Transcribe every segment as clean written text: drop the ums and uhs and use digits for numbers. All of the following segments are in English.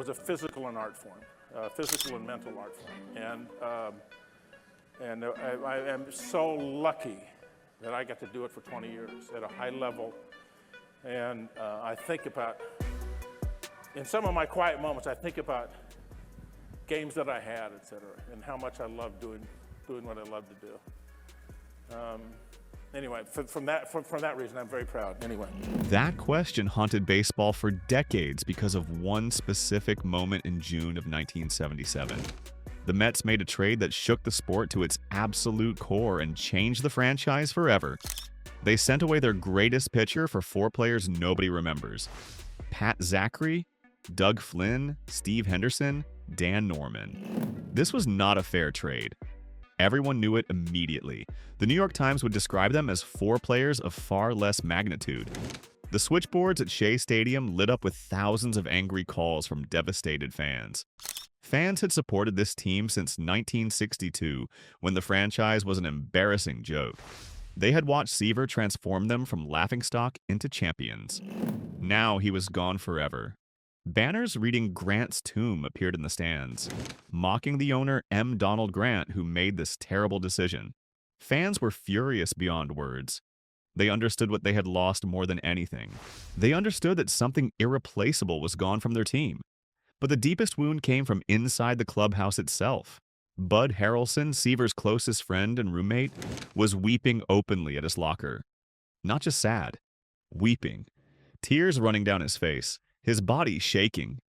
was a physical and art form, physical and mental art form. And I am so lucky that I got to do it for 20 years at a high level. And I think about, in some of my quiet moments, I think about games that I had, et cetera, and how much I love doing what I love to do. Anyway, from that reason, I'm very proud. Anyway. That question haunted baseball for decades because of one specific moment in June of 1977. The Mets made a trade that shook the sport to its absolute core and changed the franchise forever. They sent away their greatest pitcher for 4 players nobody remembers: Pat Zachry, Doug Flynn, Steve Henderson, Dan Norman. This was not a fair trade. Everyone knew it immediately. The New York Times would describe them as 4 players of far less magnitude. The switchboards at Shea Stadium lit up with thousands of angry calls from devastated fans. Fans had supported this team since 1962, when the franchise was an embarrassing joke. They had watched Seaver transform them from laughingstock into champions. Now he was gone forever. Banners reading Grant's tomb appeared in the stands, mocking the owner M. Donald Grant, who made this terrible decision. Fans were furious beyond words. They understood what they had lost more than anything. They understood that something irreplaceable was gone from their team. But the deepest wound came from inside the clubhouse itself. Bud Harrelson, Seaver's closest friend and roommate, was weeping openly at his locker. Not just sad, weeping. Tears running down his face, his body shaking.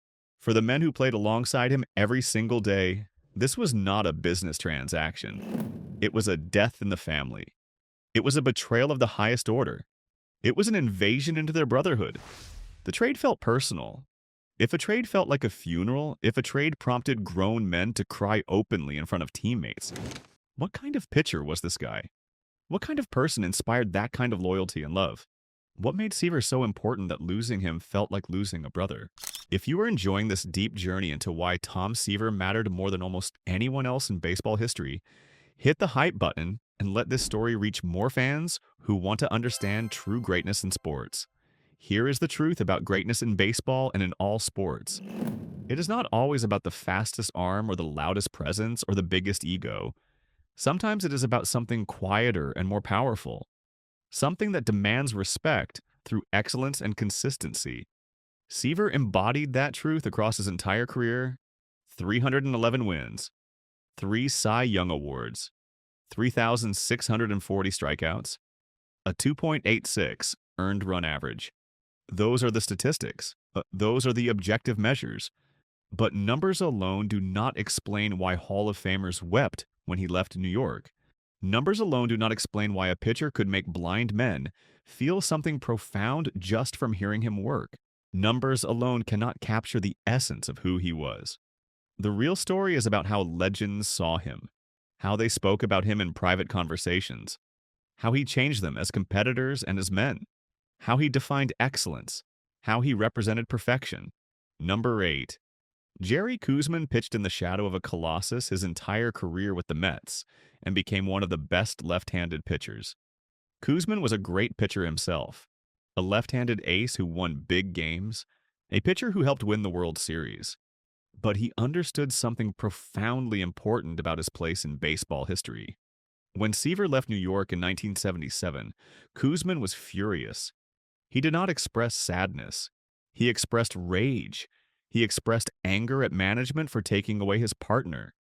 For the men who played alongside him every single day, this was not a business transaction. It was a death in the family. It was a betrayal of the highest order. It was an invasion into their brotherhood. The trade felt personal. If a trade felt like a funeral, if a trade prompted grown men to cry openly in front of teammates, what kind of pitcher was this guy? What kind of person inspired that kind of loyalty and love? What made Seaver so important that losing him felt like losing a brother? If you are enjoying this deep journey into why Tom Seaver mattered more than almost anyone else in baseball history, hit the hype button and let this story reach more fans who want to understand true greatness in sports. Here is the truth about greatness in baseball and in all sports. It is not always about the fastest arm or the loudest presence or the biggest ego. Sometimes it is about something quieter and more powerful. Something that demands respect through excellence and consistency. Seaver embodied that truth across his entire career: 311 wins, 3 Cy Young Awards, 3,640 strikeouts, a 2.86 earned run average. Those are the statistics. Those are the objective measures. But numbers alone do not explain why Hall of Famers wept when he left New York. Numbers alone do not explain why a pitcher could make blind men feel something profound just from hearing him work. Numbers alone cannot capture the essence of who he was. The real story is about how legends saw him, how they spoke about him in private conversations, how he changed them as competitors and as men, how he defined excellence, how he represented perfection. Number 8. Jerry Koosman pitched in the shadow of a colossus his entire career with the Mets and became one of the best left-handed pitchers. Koosman was a great pitcher himself, a left-handed ace who won big games, a pitcher who helped win the World Series. But he understood something profoundly important about his place in baseball history. When Seaver left New York in 1977, Koosman was furious. He did not express sadness. He expressed rage. He expressed anger at management for taking away his partner.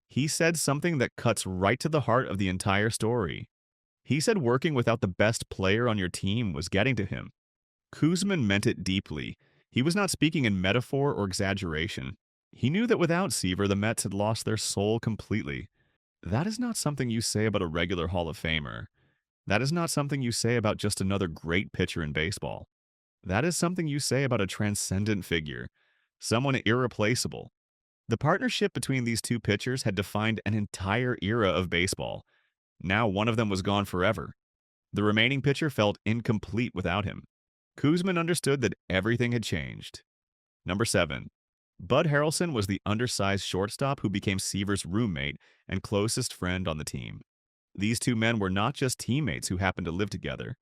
He said something that cuts right to the heart of the entire story. He said working without the best player on your team was getting to him. Koosman meant it deeply. He was not speaking in metaphor or exaggeration. He knew that without Seaver, the Mets had lost their soul completely. That is not something you say about a regular Hall of Famer. That is not something you say about just another great pitcher in baseball. That is something you say about a transcendent figure, someone irreplaceable. The partnership between these two pitchers had defined an entire era of baseball. Now one of them was gone forever. The remaining pitcher felt incomplete without him. Koosman understood that everything had changed. Number 7. Bud Harrelson was the undersized shortstop who became Seaver's roommate and closest friend on the team. These two men were not just teammates who happened to live together.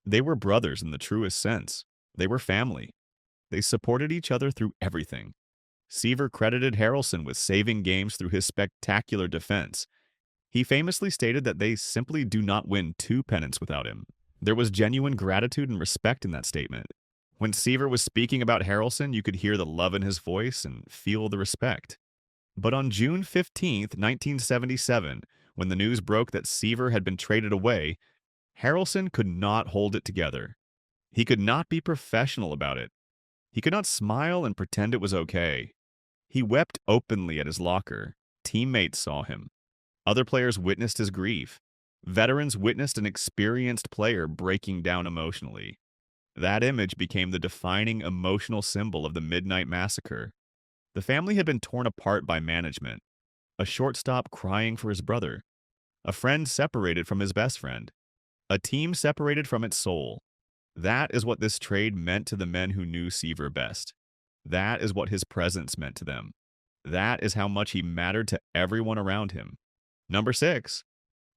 They were brothers in the truest sense. They were family. They supported each other through everything. Seaver credited Harrelson with saving games through his spectacular defense. He famously stated that they simply do not win 2 pennants without him. There was genuine gratitude and respect in that statement. When Seaver was speaking about Harrelson, you could hear the love in his voice and feel the respect. But on June 15th, 1977, when the news broke that Seaver had been traded away, Harrelson could not hold it together. He could not be professional about it. He could not smile and pretend it was okay. He wept openly at his locker. Teammates saw him. Other players witnessed his grief. Veterans witnessed an experienced player breaking down emotionally. That image became the defining emotional symbol of the Midnight Massacre. The family had been torn apart by management. A shortstop crying for his brother. A friend separated from his best friend. A team separated from its soul. That is what this trade meant to the men who knew Seaver best. That is what his presence meant to them. That is how much he mattered to everyone around him. Number 6.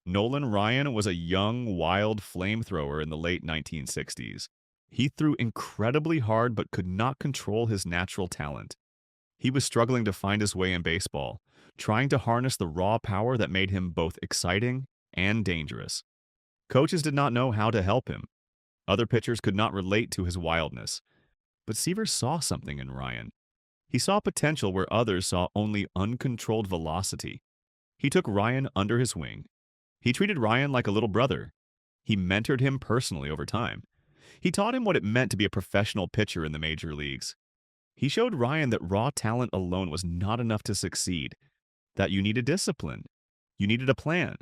Nolan Ryan was a young, wild flamethrower in the late 1960s. He threw incredibly hard but could not control his natural talent. He was struggling to find his way in baseball, trying to harness the raw power that made him both exciting and dangerous. Coaches did not know how to help him. Other pitchers could not relate to his wildness. But Seaver saw something in Ryan. He saw potential where others saw only uncontrolled velocity. He took Ryan under his wing. He treated Ryan like a little brother. He mentored him personally over time. He taught him what it meant to be a professional pitcher in the major leagues. He showed Ryan that raw talent alone was not enough to succeed, that you needed discipline. You needed a plan.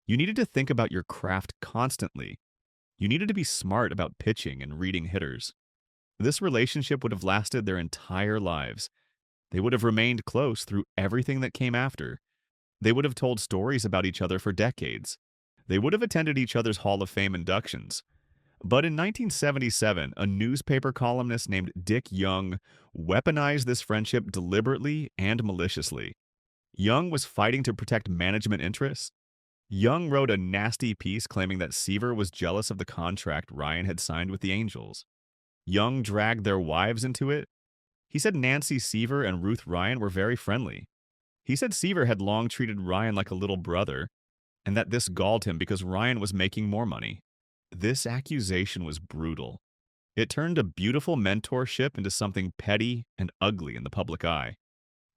You needed to think about your craft constantly. You needed to be smart about pitching and reading hitters. This relationship would have lasted their entire lives. They would have remained close through everything that came after. They would have told stories about each other for decades. They would have attended each other's Hall of Fame inductions. But in 1977, a newspaper columnist named Dick Young weaponized this friendship deliberately and maliciously. Young was fighting to protect management interests. Young wrote a nasty piece claiming that Seaver was jealous of the contract Ryan had signed with the Angels. Young dragged their wives into it. He said Nancy Seaver and Ruth Ryan were very friendly. He said Seaver had long treated Ryan like a little brother, and that this galled him because Ryan was making more money. This accusation was brutal. It turned a beautiful mentorship into something petty and ugly in the public eye.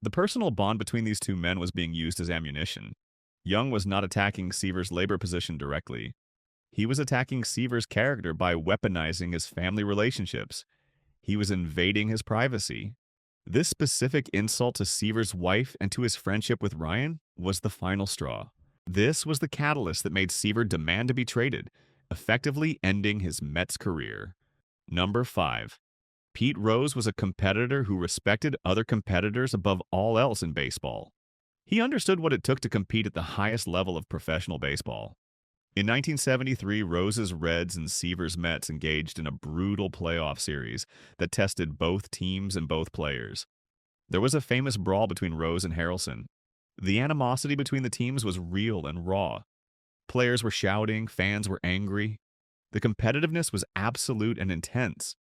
The personal bond between these two men was being used as ammunition. Young was not attacking Seaver's labor position directly. He was attacking Seaver's character by weaponizing his family relationships. He was invading his privacy. This specific insult to Seaver's wife and to his friendship with Ryan was the final straw. This was the catalyst that made Seaver demand to be traded, effectively ending his Mets career. Number 5. Pete Rose was a competitor who respected other competitors above all else in baseball. He understood what it took to compete at the highest level of professional baseball. In 1973, Rose's Reds and Seaver's Mets engaged in a brutal playoff series that tested both teams and both players. There was a famous brawl between Rose and Harrelson. The animosity between the teams was real and raw. Players were shouting, fans were angry. The competitiveness was absolute and intense.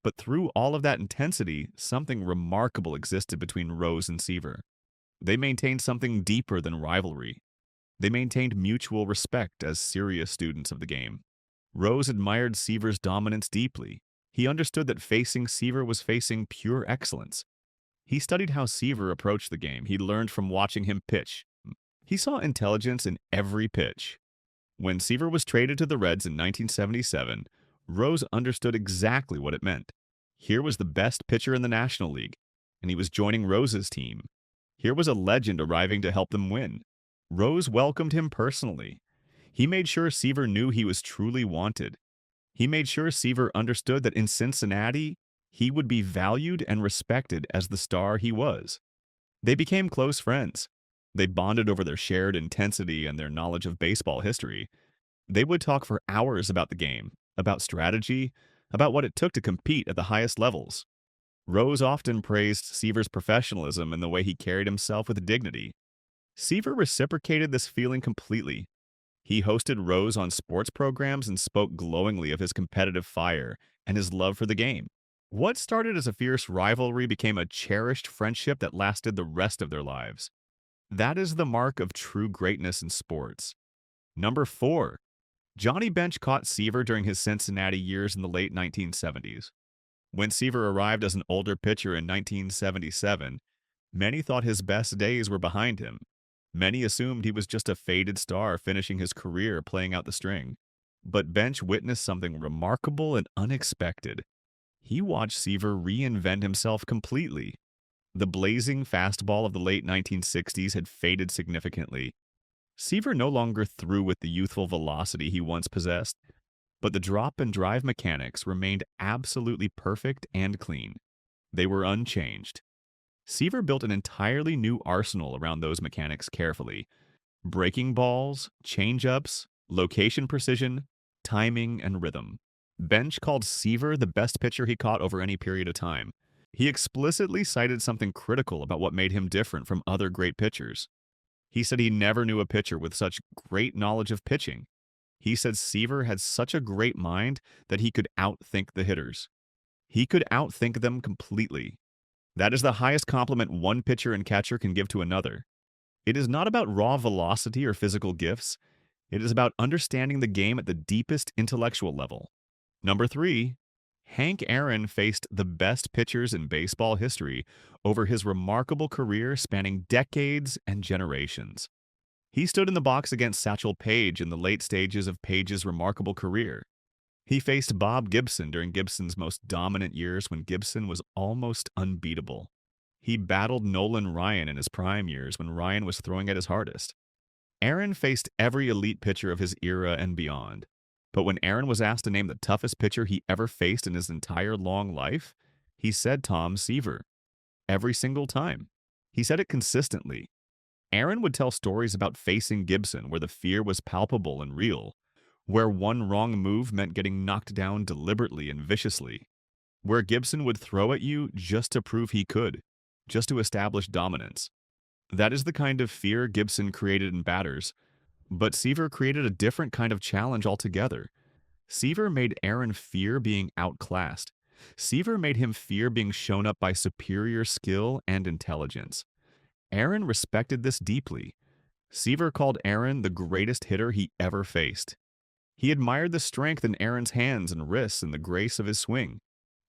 But through all of that intensity, something remarkable existed between Rose and Seaver. They maintained something deeper than rivalry. They maintained mutual respect as serious students of the game. Rose admired Seaver's dominance deeply. He understood that facing Seaver was facing pure excellence. He studied how Seaver approached the game. He learned from watching him pitch. He saw intelligence in every pitch. When Seaver was traded to the Reds in 1977, Rose understood exactly what it meant. Here was the best pitcher in the National League, and he was joining Rose's team. Here was a legend arriving to help them win. Rose welcomed him personally. He made sure Seaver knew he was truly wanted. He made sure Seaver understood that in Cincinnati, he would be valued and respected as the star he was. They became close friends. They bonded over their shared intensity and their knowledge of baseball history. They would talk for hours about the game, about strategy, about what it took to compete at the highest levels. Rose often praised Seaver's professionalism and the way he carried himself with dignity. Seaver reciprocated this feeling completely. He hosted Rose on sports programs and spoke glowingly of his competitive fire and his love for the game. What started as a fierce rivalry became a cherished friendship that lasted the rest of their lives. That is the mark of true greatness in sports. Number 4. Johnny Bench caught Seaver during his Cincinnati years in the late 1970s. When Seaver arrived as an older pitcher in 1977, many thought his best days were behind him. Many assumed he was just a faded star finishing his career playing out the string. But Bench witnessed something remarkable and unexpected. He watched Seaver reinvent himself completely. The blazing fastball of the late 1960s had faded significantly. Seaver no longer threw with the youthful velocity he once possessed, but the drop and drive mechanics remained absolutely perfect and clean. They were unchanged. Seaver built an entirely new arsenal around those mechanics carefully. Breaking balls, change-ups, location precision, timing, and rhythm. Bench called Seaver the best pitcher he caught over any period of time. He explicitly cited something critical about what made him different from other great pitchers. He said he never knew a pitcher with such great knowledge of pitching. He said Seaver had such a great mind that he could outthink the hitters. He could outthink them completely. That is the highest compliment one pitcher and catcher can give to another. It is not about raw velocity or physical gifts. It is about understanding the game at the deepest intellectual level. Number 3, Hank Aaron faced the best pitchers in baseball history over his remarkable career spanning decades and generations. He stood in the box against Satchel Paige in the late stages of Paige's remarkable career. He faced Bob Gibson during Gibson's most dominant years when Gibson was almost unbeatable. He battled Nolan Ryan in his prime years when Ryan was throwing at his hardest. Aaron faced every elite pitcher of his era and beyond. But when Aaron was asked to name the toughest pitcher he ever faced in his entire long life, he said Tom Seaver. Every single time. He said it consistently. Aaron would tell stories about facing Gibson where the fear was palpable and real, where one wrong move meant getting knocked down deliberately and viciously, where Gibson would throw at you just to prove he could, just to establish dominance. That is the kind of fear Gibson created in batters, but Seaver created a different kind of challenge altogether. Seaver made Aaron fear being outclassed. Seaver made him fear being shown up by superior skill and intelligence. Aaron respected this deeply. Seaver called Aaron the greatest hitter he ever faced. He admired the strength in Aaron's hands and wrists and the grace of his swing.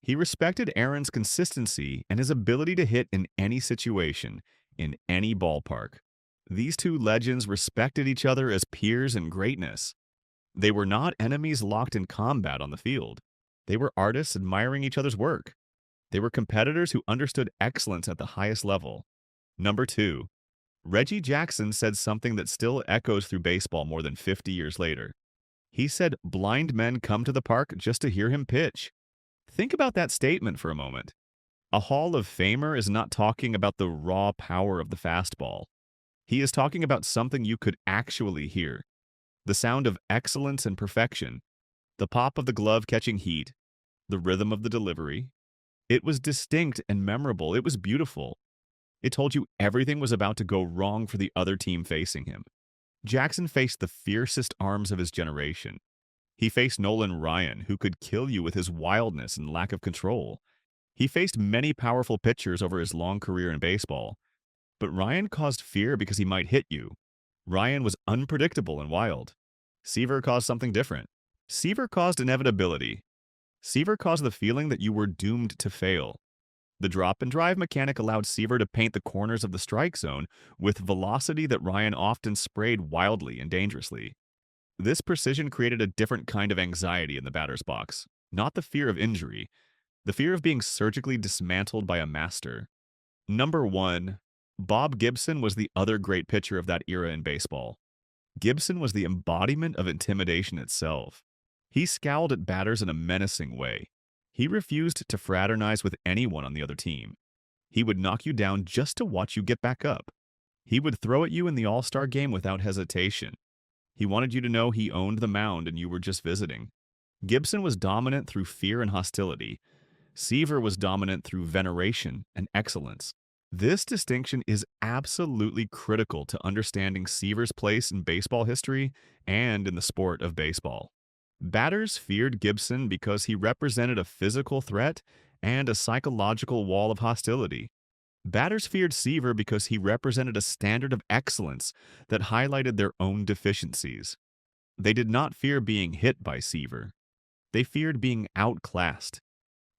He respected Aaron's consistency and his ability to hit in any situation, in any ballpark. These two legends respected each other as peers in greatness. They were not enemies locked in combat on the field. They were artists admiring each other's work. They were competitors who understood excellence at the highest level. Number 2. Reggie Jackson said something that still echoes through baseball more than 50 years later. He said blind men come to the park just to hear him pitch. Think about that statement for a moment. A Hall of Famer is not talking about the raw power of the fastball. He is talking about something you could actually hear. The sound of excellence and perfection. The pop of the glove catching heat. The rhythm of the delivery. It was distinct and memorable. It was beautiful. It told you everything was about to go wrong for the other team facing him. Jackson faced the fiercest arms of his generation. He faced Nolan Ryan, who could kill you with his wildness and lack of control. He faced many powerful pitchers over his long career in baseball. But Ryan caused fear because he might hit you. Ryan was unpredictable and wild. Seaver caused something different. Seaver caused inevitability. Seaver caused the feeling that you were doomed to fail. The drop and drive mechanic allowed Seaver to paint the corners of the strike zone with velocity that Ryan often sprayed wildly and dangerously. This precision created a different kind of anxiety in the batter's box, not the fear of injury, the fear of being surgically dismantled by a master. Number 1. Bob Gibson was the other great pitcher of that era in baseball. Gibson was the embodiment of intimidation itself. He scowled at batters in a menacing way. He refused to fraternize with anyone on the other team. He would knock you down just to watch you get back up. He would throw at you in the All-Star game without hesitation. He wanted you to know he owned the mound and you were just visiting. Gibson was dominant through fear and hostility. Seaver was dominant through veneration and excellence. This distinction is absolutely critical to understanding Seaver's place in baseball history and in the sport of baseball. Batters feared Gibson because he represented a physical threat and a psychological wall of hostility. Batters feared Seaver because he represented a standard of excellence that highlighted their own deficiencies. They did not fear being hit by Seaver. They feared being outclassed.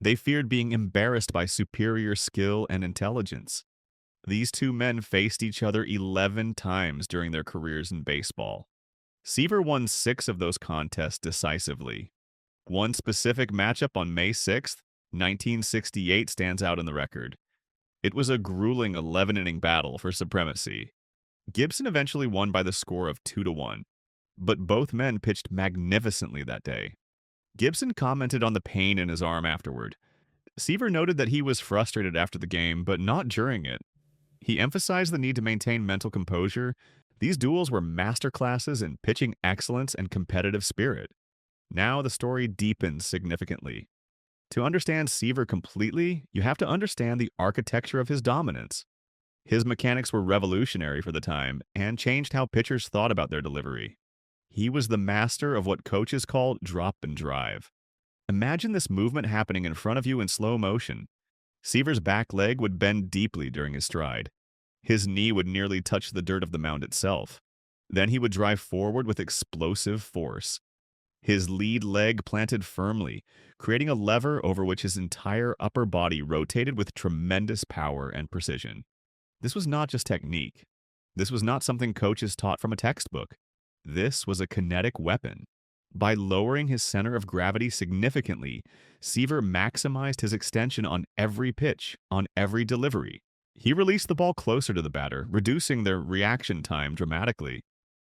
They feared being embarrassed by superior skill and intelligence. These two men faced each other 11 times during their careers in baseball. Seaver won 6 of those contests decisively. One specific matchup on May 6, 1968 stands out in the record. It was a grueling 11-inning battle for supremacy. Gibson eventually won by the score of 2-1, but both men pitched magnificently that day. Gibson commented on the pain in his arm afterward. Seaver noted that he was frustrated after the game, but not during it. He emphasized the need to maintain mental composure. These duels were masterclasses in pitching excellence and competitive spirit. Now the story deepens significantly. To understand Seaver completely, you have to understand the architecture of his dominance. His mechanics were revolutionary for the time and changed how pitchers thought about their delivery. He was the master of what coaches called drop and drive. Imagine this movement happening in front of you in slow motion. Seaver's back leg would bend deeply during his stride. His knee would nearly touch the dirt of the mound itself. Then he would drive forward with explosive force. His lead leg planted firmly, creating a lever over which his entire upper body rotated with tremendous power and precision. This was not just technique. This was not something coaches taught from a textbook. This was a kinetic weapon. By lowering his center of gravity significantly, Seaver maximized his extension on every pitch, on every delivery. He released the ball closer to the batter, reducing their reaction time dramatically.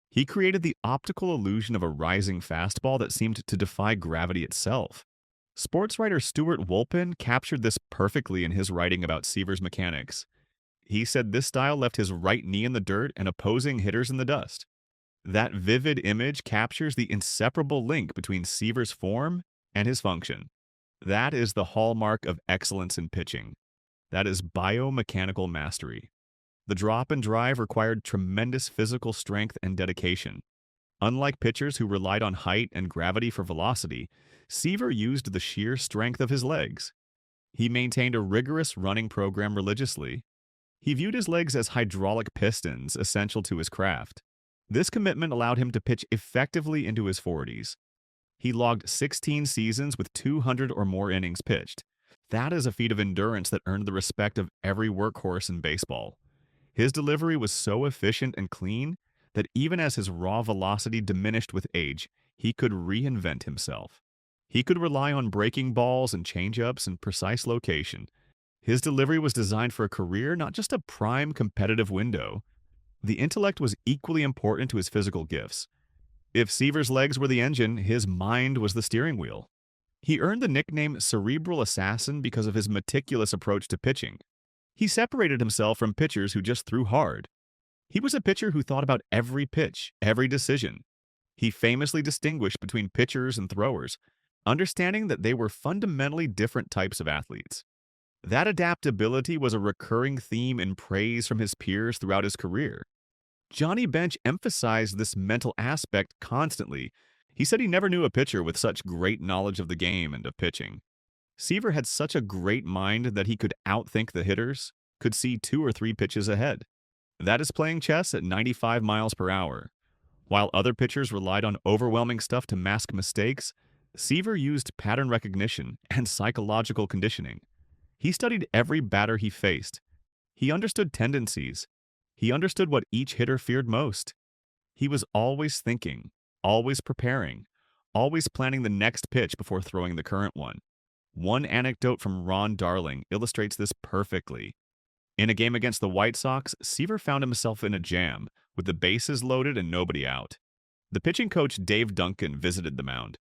He created the optical illusion of a rising fastball that seemed to defy gravity itself. Sports writer Stuart Wolpin captured this perfectly in his writing about Seaver's mechanics. He said this style left his right knee in the dirt and opposing hitters in the dust. That vivid image captures the inseparable link between Seaver's form and his function. That is the hallmark of excellence in pitching. That is biomechanical mastery. The drop and drive required tremendous physical strength and dedication. Unlike pitchers who relied on height and gravity for velocity, Seaver used the sheer strength of his legs. He maintained a rigorous running program religiously. He viewed his legs as hydraulic pistons essential to his craft. This commitment allowed him to pitch effectively into his 40s. He logged 16 seasons with 200 or more innings pitched. That is a feat of endurance that earned the respect of every workhorse in baseball. His delivery was so efficient and clean that even as his raw velocity diminished with age, he could reinvent himself. He could rely on breaking balls and changeups in precise location. His delivery was designed for a career, not just a prime competitive window. The intellect was equally important to his physical gifts. If Seaver's legs were the engine, his mind was the steering wheel. He earned the nickname Cerebral Assassin because of his meticulous approach to pitching. He separated himself from pitchers who just threw hard. He was a pitcher who thought about every pitch, every decision. He famously distinguished between pitchers and throwers, understanding that they were fundamentally different types of athletes. That adaptability was a recurring theme in praise from his peers throughout his career. Johnny Bench emphasized this mental aspect constantly. He said he never knew a pitcher with such great knowledge of the game and of pitching. Seaver had such a great mind that he could outthink the hitters, could see 2 or 3 pitches ahead. That is playing chess at 95 miles per hour. While other pitchers relied on overwhelming stuff to mask mistakes, Seaver used pattern recognition and psychological conditioning. He studied every batter he faced. He understood tendencies. He understood what each hitter feared most. He was always thinking, always preparing, always planning the next pitch before throwing the current one. One anecdote from Ron Darling illustrates this perfectly. In a game against the White Sox, Seaver found himself in a jam, with the bases loaded and nobody out. The pitching coach Dave Duncan visited the mound.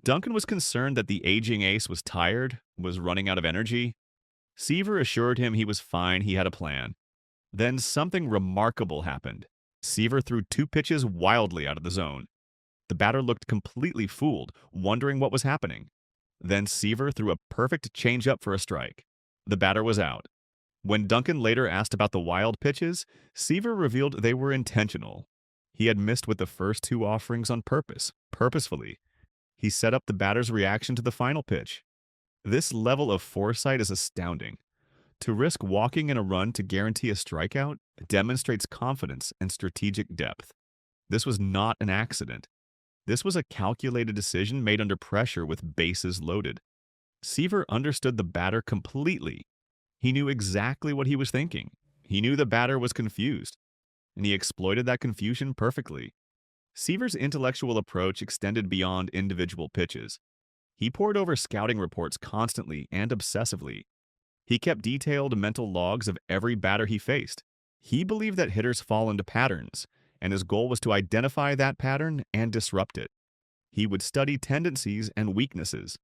Duncan was concerned that the aging ace was tired, was running out of energy. Seaver assured him he was fine, he had a plan. Then something remarkable happened. Seaver threw 2 pitches wildly out of the zone. The batter looked completely fooled, wondering what was happening. Then Seaver threw a perfect changeup for a strike. The batter was out. When Duncan later asked about the wild pitches, Seaver revealed they were intentional. He had missed with the first 2 offerings on purpose, purposefully. He set up the batter's reaction to the final pitch. This level of foresight is astounding. To risk walking in a run to guarantee a strikeout demonstrates confidence and strategic depth. This was not an accident. This was a calculated decision made under pressure with bases loaded. Seaver understood the batter completely. He knew exactly what he was thinking. He knew the batter was confused, and he exploited that confusion perfectly. Seaver's intellectual approach extended beyond individual pitches. He pored over scouting reports constantly and obsessively. He kept detailed mental logs of every batter he faced. He believed that hitters fall into patterns, and his goal was to identify that pattern and disrupt it. He would study tendencies and weaknesses.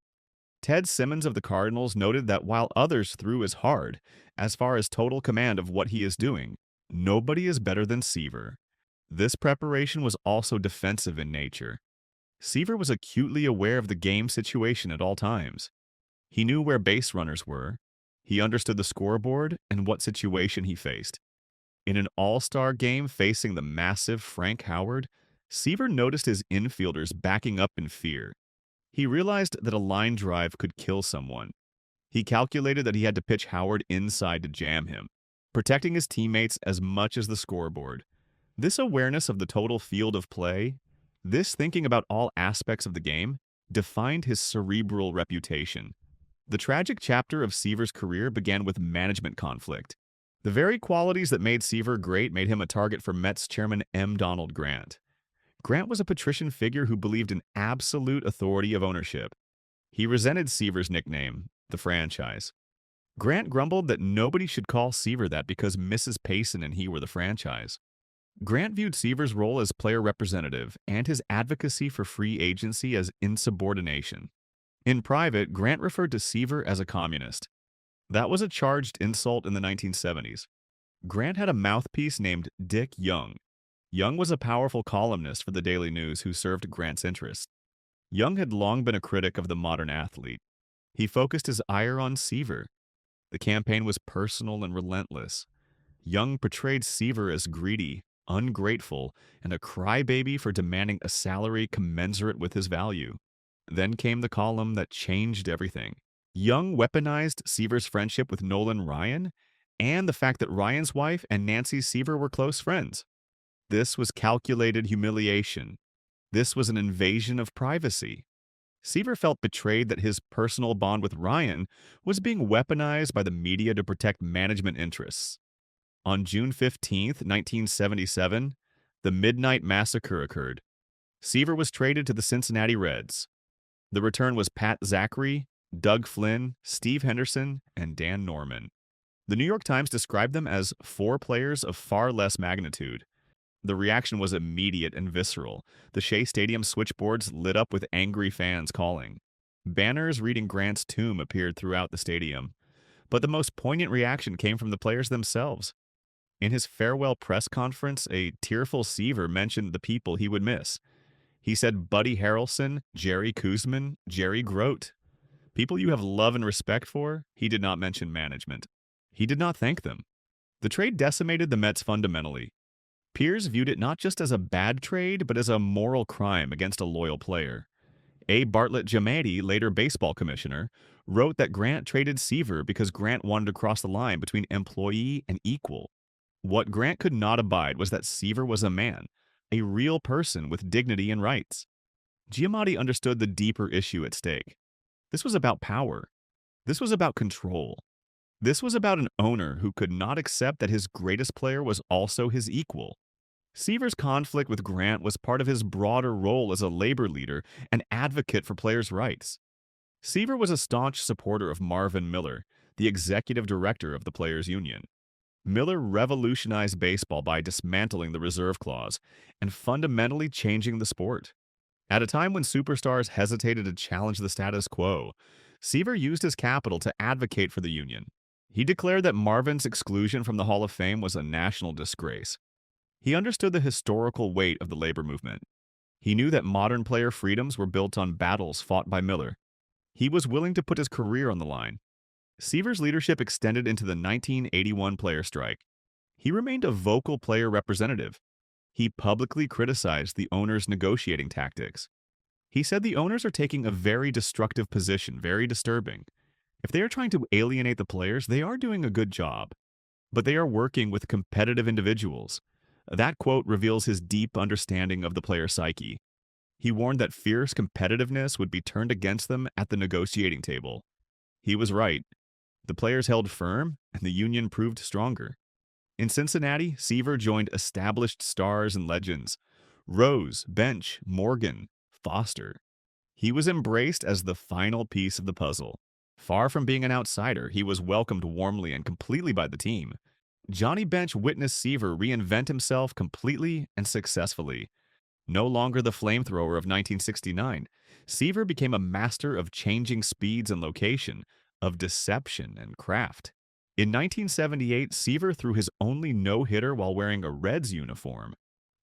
Ted Simmons of the Cardinals noted that while others threw as hard, as far as total command of what he is doing, nobody is better than Seaver. This preparation was also defensive in nature. Seaver was acutely aware of the game situation at all times. He knew where base runners were. He understood the scoreboard and what situation he faced. In an all-star game facing the massive Frank Howard, Seaver noticed his infielders backing up in fear. He realized that a line drive could kill someone. He calculated that he had to pitch Howard inside to jam him, protecting his teammates as much as the scoreboard. This awareness of the total field of play, this thinking about all aspects of the game, defined his cerebral reputation. The tragic chapter of Seaver's career began with management conflict. The very qualities that made Seaver great made him a target for Mets chairman M. Donald Grant. Grant was a patrician figure who believed in absolute authority of ownership. He resented Seaver's nickname, the franchise. Grant grumbled that nobody should call Seaver that because Mrs. Payson and he were the franchise. Grant viewed Seaver's role as player representative and his advocacy for free agency as insubordination. In private, Grant referred to Seaver as a communist. That was a charged insult in the 1970s. Grant had a mouthpiece named Dick Young. Young was a powerful columnist for the Daily News who served Grant's interests. Young had long been a critic of the modern athlete. He focused his ire on Seaver. The campaign was personal and relentless. Young portrayed Seaver as greedy, ungrateful, and a crybaby for demanding a salary commensurate with his value. Then came the column that changed everything. Young weaponized Seaver's friendship with Nolan Ryan and the fact that Ryan's wife and Nancy Seaver were close friends. This was calculated humiliation. This was an invasion of privacy. Seaver felt betrayed that his personal bond with Ryan was being weaponized by the media to protect management interests. On June 15, 1977, the Midnight Massacre occurred. Seaver was traded to the Cincinnati Reds. The return was Pat Zachry, Doug Flynn, Steve Henderson, and Dan Norman. The New York Times described them as four players of far less magnitude. The reaction was immediate and visceral. The Shea Stadium switchboards lit up with angry fans calling. Banners reading Grant's tomb appeared throughout the stadium. But the most poignant reaction came from the players themselves. In his farewell press conference, a tearful Seaver mentioned the people he would miss. He said Buddy Harrelson, Jerry Koosman, Jerry Grote. People you have love and respect for, he did not mention management. He did not thank them. The trade decimated the Mets fundamentally. Peers viewed it not just as a bad trade, but as a moral crime against a loyal player. A. Bartlett Giamatti, later baseball commissioner, wrote that Grant traded Seaver because Grant wanted to cross the line between employee and equal. What Grant could not abide was that Seaver was a man, a real person with dignity and rights. Giamatti understood the deeper issue at stake. This was about power. This was about control. This was about an owner who could not accept that his greatest player was also his equal. Seaver's conflict with Grant was part of his broader role as a labor leader and advocate for players' rights. Seaver was a staunch supporter of Marvin Miller, the executive director of the Players' Union. Miller revolutionized baseball by dismantling the reserve clause and fundamentally changing the sport. At a time when superstars hesitated to challenge the status quo, Seaver used his capital to advocate for the union. He declared that Marvin's exclusion from the Hall of Fame was a national disgrace. He understood the historical weight of the labor movement. He knew that modern player freedoms were built on battles fought by Miller. He was willing to put his career on the line. Seaver's leadership extended into the 1981 player strike. He remained a vocal player representative. He publicly criticized the owners' negotiating tactics. He said the owners are taking a very destructive position, very disturbing. If they are trying to alienate the players, they are doing a good job, but they are working with competitive individuals. That quote reveals his deep understanding of the player psyche. He warned that fierce competitiveness would be turned against them at the negotiating table. He was right. The players held firm, and the union proved stronger. In Cincinnati, Seaver joined established stars and legends: Rose, Bench, Morgan, Foster. He was embraced as the final piece of the puzzle. Far from being an outsider, he was welcomed warmly and completely by the team. Johnny Bench witnessed Seaver reinvent himself completely and successfully. No longer the flamethrower of 1969, Seaver became a master of changing speeds and location, of deception and craft. In 1978, Seaver threw his only no-hitter while wearing a Reds uniform.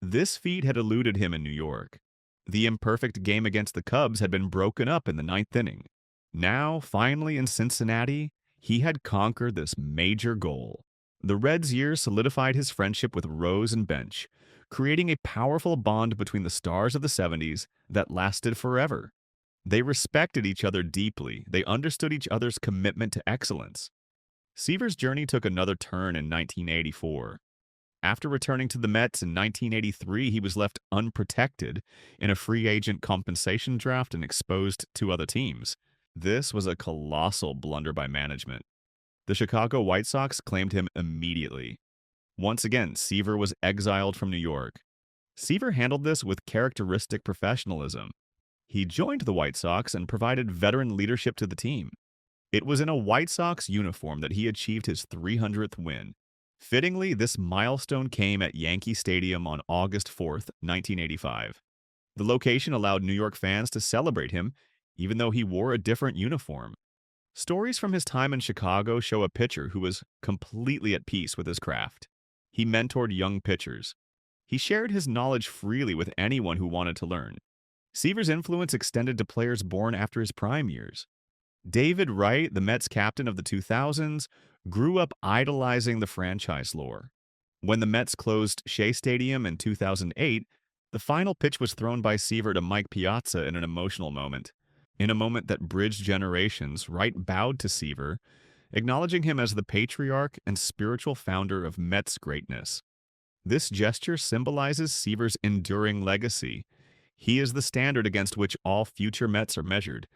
This feat had eluded him in New York. The imperfect game against the Cubs had been broken up in the ninth inning. Now, finally in Cincinnati, he had conquered this major goal. The Reds' years solidified his friendship with Rose and Bench, creating a powerful bond between the stars of the 70s that lasted forever. They respected each other deeply. They understood each other's commitment to excellence. Seaver's journey took another turn in 1984. After returning to the Mets in 1983, he was left unprotected in a free agent compensation draft and exposed to other teams. This was a colossal blunder by management. The Chicago White Sox claimed him immediately. Once again, Seaver was exiled from New York. Seaver handled this with characteristic professionalism. He joined the White Sox and provided veteran leadership to the team. It was in a White Sox uniform that he achieved his 300th win. Fittingly, this milestone came at Yankee Stadium on August 4th, 1985. The location allowed New York fans to celebrate him, even though he wore a different uniform. Stories from his time in Chicago show a pitcher who was completely at peace with his craft. He mentored young pitchers. He shared his knowledge freely with anyone who wanted to learn. Seaver's influence extended to players born after his prime years. David Wright, the Mets captain of the 2000s, grew up idolizing the franchise lore. When the Mets closed Shea Stadium in 2008, the final pitch was thrown by Seaver to Mike Piazza in an emotional moment. In a moment that bridged generations, Wright bowed to Seaver, acknowledging him as the patriarch and spiritual founder of Mets greatness. This gesture symbolizes Seaver's enduring legacy. He is the standard against which all future Mets are measured.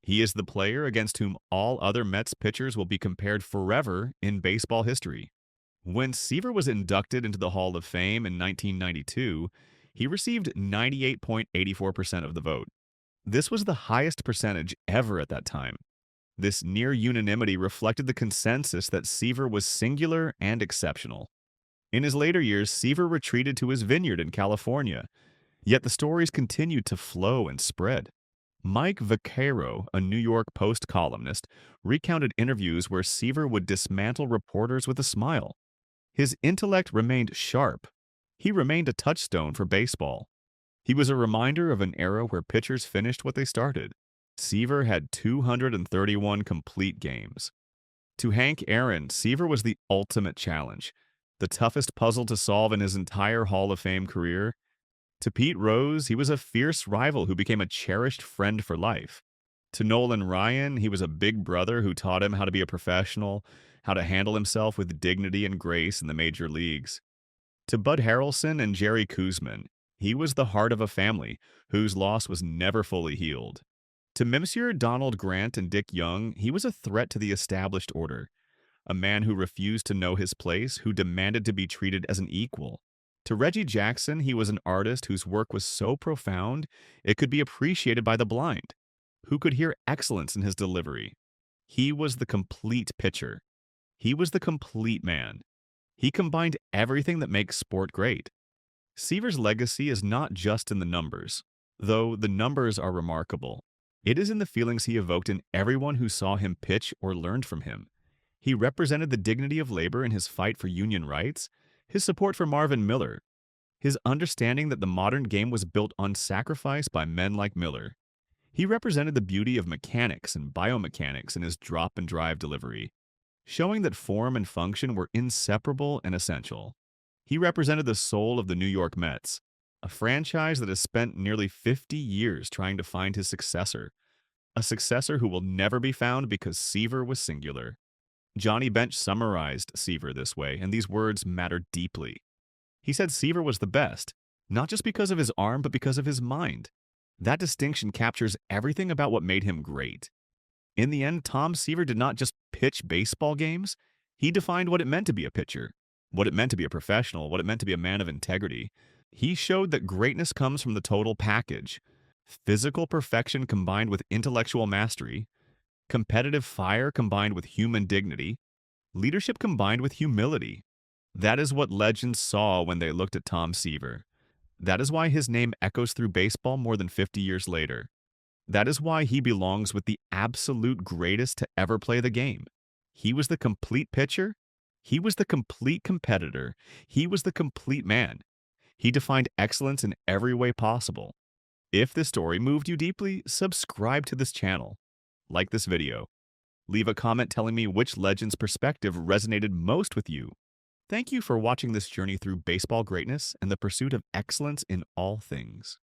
He is the player against whom all other Mets pitchers will be compared forever in baseball history. When Seaver was inducted into the Hall of Fame in 1992, he received 98.84% of the vote. This was the highest percentage ever at that time. This near unanimity reflected the consensus that Seaver was singular and exceptional. In his later years, Seaver retreated to his vineyard in California, yet the stories continued to flow and spread. Mike Vaccaro, a New York Post columnist, recounted interviews where Seaver would dismantle reporters with a smile. His intellect remained sharp. He remained a touchstone for baseball. He was a reminder of an era where pitchers finished what they started. Seaver had 231 complete games. To Hank Aaron, Seaver was the ultimate challenge, the toughest puzzle to solve in his entire Hall of Fame career. To Pete Rose, he was a fierce rival who became a cherished friend for life. To Nolan Ryan, he was a big brother who taught him how to be a professional, how to handle himself with dignity and grace in the major leagues. To Bud Harrelson and Jerry Koosman, he was the heart of a family whose loss was never fully healed. To Monsieur Donald Grant and Dick Young, he was a threat to the established order, a man who refused to know his place, who demanded to be treated as an equal. To Reggie Jackson, he was an artist whose work was so profound it could be appreciated by the blind, who could hear excellence in his delivery. He was the complete pitcher. He was the complete man. He combined everything that makes sport great. Seaver's legacy is not just in the numbers, though the numbers are remarkable. It is in the feelings he evoked in everyone who saw him pitch or learned from him. He represented the dignity of labor in his fight for union rights, his support for Marvin Miller, his understanding that the modern game was built on sacrifice by men like Miller. He represented the beauty of mechanics and biomechanics in his drop and drive delivery, showing that form and function were inseparable and essential. He represented the soul of the New York Mets, a franchise that has spent nearly 50 years trying to find his successor. a successor who will never be found because Seaver was singular. Johnny Bench summarized Seaver this way, and these words matter deeply. He said Seaver was the best, not just because of his arm, but because of his mind. That distinction captures everything about what made him great. In the end, Tom Seaver did not just pitch baseball games, he defined what it meant to be a pitcher, what it meant to be a professional, what it meant to be a man of integrity. He showed that greatness comes from the total package: physical perfection combined with intellectual mastery, competitive fire combined with human dignity, leadership combined with humility. That is what legends saw when they looked at Tom Seaver. That is why his name echoes through baseball more than 50 years later. That is why he belongs with the absolute greatest to ever play the game. He was the complete pitcher. He was the complete competitor. He was the complete man. He defined excellence in every way possible. If this story moved you deeply, subscribe to this channel. Like this video. Leave a comment telling me which legend's perspective resonated most with you. Thank you for watching this journey through baseball greatness and the pursuit of excellence in all things.